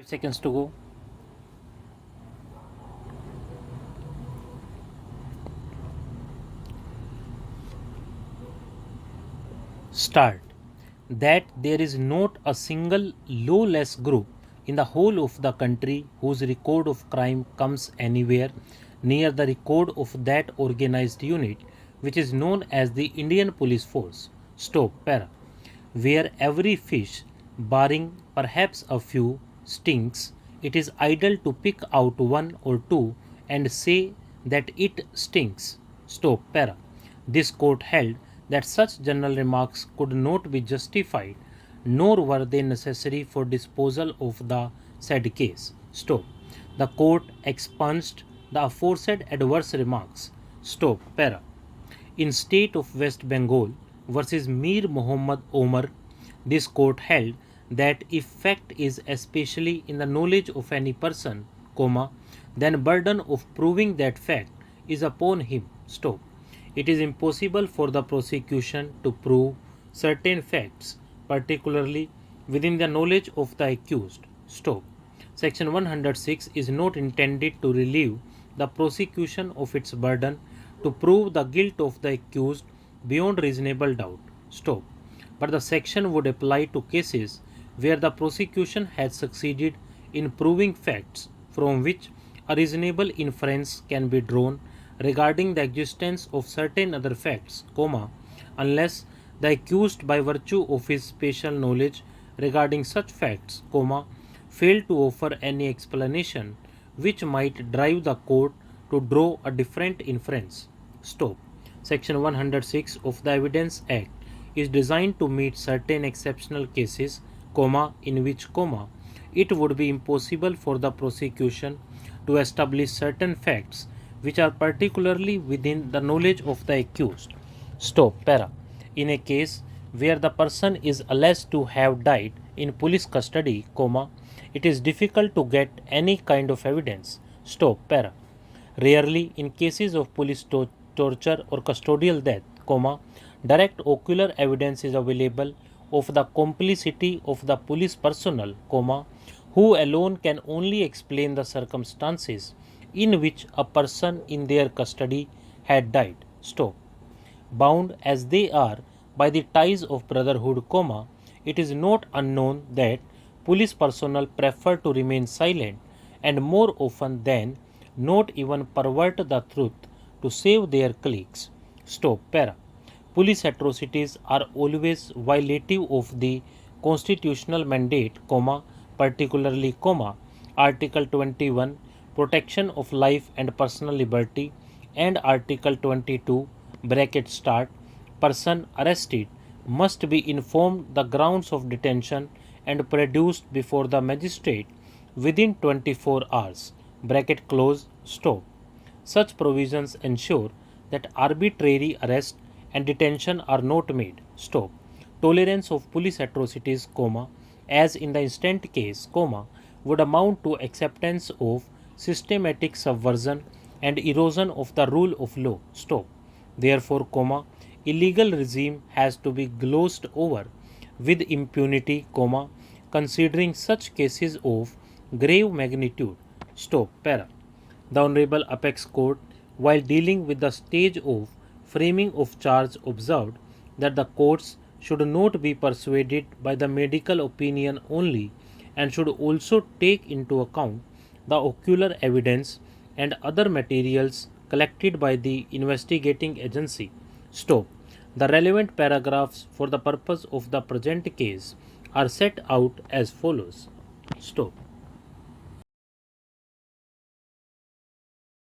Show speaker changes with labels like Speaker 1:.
Speaker 1: 5 seconds to go. Start. That there is not a single lawless group in the whole of the country whose record of crime comes anywhere near the record of that organized unit which is known as the Indian Police Force. Stop. Para. Where every fish, barring perhaps a few, stinks, it is idle to pick out one or two and say that it stinks. Stop. Para. This court held that such general remarks could not be justified, nor were they necessary for disposal of the said case. Stop. The court expunged the aforesaid adverse remarks. Stop. Para. In state of West Bengal versus Mir Muhammad Omar, this court held that if fact is especially in the knowledge of any person, then burden of proving that fact is upon him. Stop. It is impossible for the prosecution to prove certain facts, particularly within the knowledge of the accused. Stop. Section 106 is not intended to relieve the prosecution of its burden to prove the guilt of the accused beyond reasonable doubt. Stop. But the section would apply to cases where the prosecution has succeeded in proving facts from which a reasonable inference can be drawn regarding the existence of certain other facts, unless the accused by virtue of his special knowledge regarding such facts, failed to offer any explanation which might drive the court to draw a different inference. Stop. Section 106 of the Evidence Act is designed to meet certain exceptional cases, in which, it would be impossible for the prosecution to establish certain facts which are particularly within the knowledge of the accused. Stop. Para. In a case where the person is alleged to have died in police custody, it is difficult to get any kind of evidence. Stop. Para. Rarely, in cases of police torture or custodial death, direct ocular evidence is available of the complicity of the police personnel, who alone can only explain the circumstances in which a person in their custody had died. Stop. Bound as they are by the ties of brotherhood, it is not unknown that police personnel prefer to remain silent and more often than not even pervert the truth to save their colleagues. Stop. Para. Police atrocities are always violative of the constitutional mandate, particularly, Article 21, protection of life and personal liberty, and Article 22, start, person arrested must be informed the grounds of detention and produced before the magistrate within 24 hours, close. Stop. Such provisions ensure that arbitrary arrest and detention are not made. Stop. Tolerance of police atrocities, as in the instant case, would amount to acceptance of systematic subversion and erosion of the rule of law. Stop. Therefore, illegal regime has to be glossed over with impunity, considering such cases of grave magnitude. Stop. Para. The Honorable Apex Court, while dealing with the stage of framing of charge, observed that the courts should not be persuaded by the medical opinion only and should also take into account the ocular evidence and other materials collected by the investigating agency. Stop. The relevant paragraphs for the purpose of the present case are set out as follows. Stop.